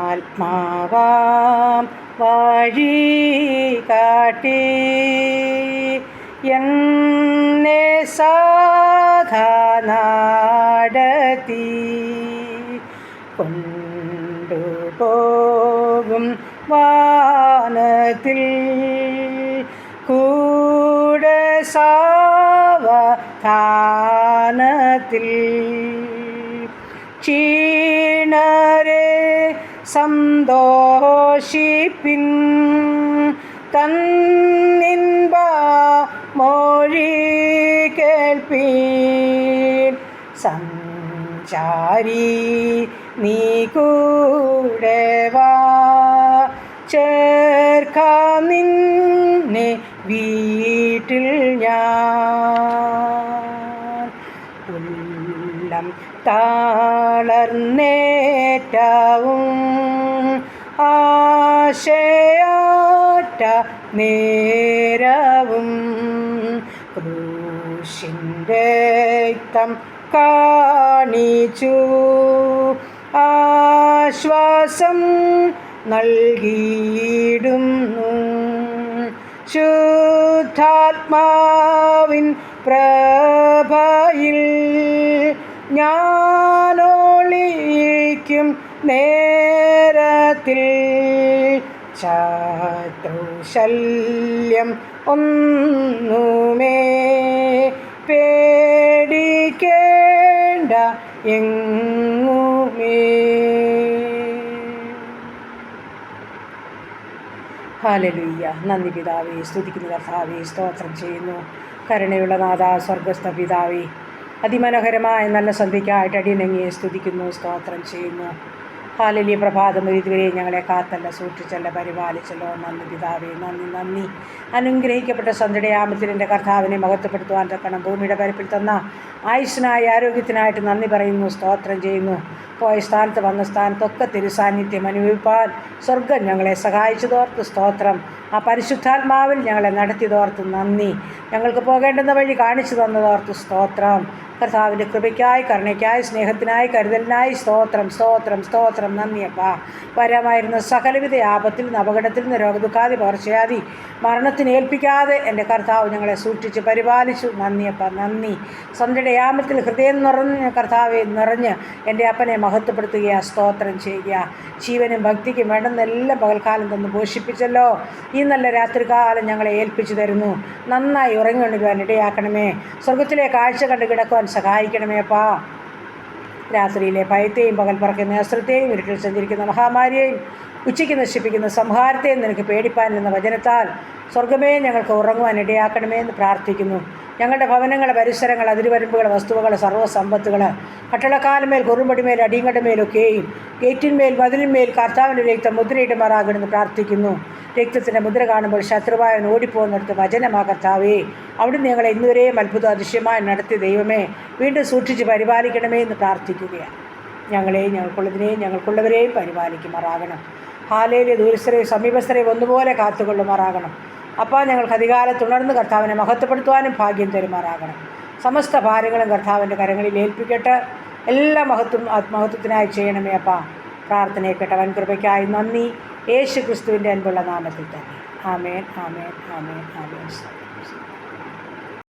ആത്മാവാം വഴി കാട്ടി എന്നെ സാധാ നടത്തി കൊണ്ടുപോകും വാനത്തിൽ കൂടെ സാവധാനത്തിൽ ക്ഷീണരെ സന്തോഷിപ്പിൻ തന്നിൻപ മൊഴി കേൾപ്പീൻ സഞ്ചാരി നീ കൂടെ വാ ചേർക്കാം നിന്നെ വീട്ടിൽ ഞാൻ ഉള്ളം താളർന്നേറ്റവും ആശയാറ്റ നേരവും ക്രൂശിൻ്റെ രക്തം കാണിച്ചു ആശ്വാസം നൽകിയിടുന്നു ശുദ്ധാത്മാവിൻ പ്രഭയിൽ ഞാനൊളിക്കും നേരത്തിൽ ശത്രുശല്യം ഒന്നുമേ പേടിക്കേണ്ട എങ്ങുമേ. ഹല്ലേലൂയ. നന്ദി പിതാവേ, സ്തുതിക്കുന്ന കർത്താവേ, സ്തോത്രം ചെയ്യുന്നു. കരുണയുള്ള നാഥ, സ്വർഗസ്ഥ പിതാവേ, അതിമനോഹരമായ നല്ല സന്ധ്യയ്ക്കായിട്ട് അടിയനങ്ങിയെ സ്തുതിക്കുന്നു, സ്തോത്രം ചെയ്യുന്നു. ഹല്ലേലൂയ. പ്രഭാതം ഇതുവരെ ഞങ്ങളെ കാത്തല്ല, സൂക്ഷിച്ചല്ല, പരിപാലിച്ചല്ലോ. നന്ദി പിതാവേ, നന്ദി നന്ദി. അനുഗ്രഹിക്കപ്പെട്ട സന്ധ്യയുടെ യാമത്തിൽ എൻ്റെ കർത്താവിനെ മഹത്വപ്പെടുത്തുവാൻ തക്കണം ഭൂമിയുടെ പരപ്പിൽ തന്ന ആയുസ്സിനായി ആരോഗ്യത്തിനായിട്ട് നന്ദി പറയുന്നു, സ്തോത്രം ചെയ്യുന്നു. പോയ സ്ഥാനത്ത് വന്ന സ്ഥാനത്തൊക്കെ തിരുസാന്നിധ്യം അനുഭവിപ്പാൻ സ്വർഗം ഞങ്ങളെ സഹായിച്ചതോർത്ത് സ്തോത്രം. ആ പരിശുദ്ധാത്മാവിൽ ഞങ്ങളെ നടത്തിയതോർത്ത് നന്ദി. ഞങ്ങൾക്ക് പോകേണ്ടുന്ന വഴി കാണിച്ചു തന്നതോർത്ത് സ്തോത്രം. കർത്താവിൻ്റെ കൃപയ്ക്കായി, കരുണയ്ക്കായി, സ്നേഹത്തിനായി, കരുതലിനായി സ്തോത്രം സ്തോത്രം സ്തോത്രം. നന്ദിയപ്പാ. വരാമായിരുന്ന സകലവിധ ആപത്തിൽ നിന്ന്, അപകടത്തിൽ നിന്ന്, രോഗദുഃഖാതി, പകർച്ചയാതി, മരണത്തിന് ഏൽപ്പിക്കാതെ എൻ്റെ കർത്താവ് ഞങ്ങളെ സൂക്ഷിച്ച് പരിപാലിച്ചു. നന്ദിയപ്പ, നന്ദി. സന്ധ്യയുടെ യാമത്തിൽ ഹൃദയം നിറഞ്ഞ് കർത്താവെ നിറഞ്ഞ് എൻ്റെ അപ്പനെ മഹത്വപ്പെടുത്തുകയാണ്, സ്തോത്രം ചെയ്യുക. ജീവനും ഭക്തിക്കും വേണ്ടുന്നെല്ലാം പകൽക്കാലം തന്ന് പോഷിപ്പിച്ചല്ലോ. ഈ നല്ല രാത്രികാലം ഞങ്ങളെ ഏൽപ്പിച്ചു തരുന്നു. നന്നായി ഉറങ്ങിക്കൊണ്ടിരുവാൻ ഇടയാക്കണമേ. സ്വർഗത്തിലെ കാഴ്ച കണ്ട് കിടക്കുവാൻ സഹായിക്കണമേ അപ്പാ. രാത്രിയിലെ ഭയത്തെയും പകൽ പറക്കുന്ന അസ്ത്രത്തെയും ഇരുട്ടിൽ സഞ്ചരിക്കുന്ന മഹാമാരിയെയും ഉച്ചയ്ക്ക് നശിപ്പിക്കുന്ന സംഹാരത്തെയും നിനക്ക് പേടിപ്പാനെന്ന വചനത്താൽ സ്വർഗമേ ഞങ്ങൾക്ക് ഉറങ്ങുവാൻ ഇടയാക്കണമേ എന്ന് പ്രാർത്ഥിക്കുന്നു. ഞങ്ങളുടെ ഭവനങ്ങൾ, പരിസരങ്ങൾ, അതിരുവരമ്പുകൾ, വസ്തുവകൾ, സർവ്വസമ്പത്തുകൾ, കട്ടളക്കാലുമേൽ, കുറുമ്പടിമേൽ, അടിയങ്കടമേലൊക്കെയും ഗേറ്റിന്മേൽ, മതിലിന്മേൽ കർത്താവിൻ്റെ രക്തം മുദ്രയിടുമാറാകണമെന്ന് പ്രാർത്ഥിക്കുന്നു. രക്തത്തിൻ്റെ മുദ്ര കാണുമ്പോൾ ശത്രുവായൻ ഓടിപ്പോകുന്നിടത്ത് വചനമാ കർത്താവേ. അവിടുന്ന് ഞങ്ങളെ ഇന്നുവരെയും അത്ഭുത അതിശയമായി നടത്തിയ ദൈവമേ, വീണ്ടും സൂക്ഷിച്ച് പരിപാലിക്കണമേ എന്ന് പ്രാർത്ഥിക്കുകയാണ്. ഞങ്ങളെയും ഞങ്ങൾക്കുള്ളതിനെയും ഞങ്ങൾക്കുള്ളവരെയും പരിപാലിക്കുമാറാകണം. ഹാലേലിയ. ദൂരസ്ഥരെയും സമീപസ്ഥരെയും ഒന്നുപോലെ കാത്തുകൊള്ളുമാറാകണം. അപ്പോൾ ഞങ്ങൾക്ക് അധികാലത്തുണർന്ന് കർത്താവിനെ മഹത്വപ്പെടുത്തുവാനും ഭാഗ്യം തരുമാറാകണം. സമസ്ത ഭാരങ്ങളും കർത്താവിൻ്റെ കരങ്ങളിൽ ഏൽപ്പിക്കട്ടെ. എല്ലാ മഹത്വത്തിനായി ചെയ്യണമേ അപ്പാ. പ്രാർത്ഥനയെ കേട്ട വൻ കൃപയ്ക്കായി നന്ദി. യേശു ക്രിസ്തുവിൻ്റെ അൻപുള്ള നാമത്തിൽ തന്നെ. ആമേൻ, ആമേൻ, ആമേൻ, ആമേൻ.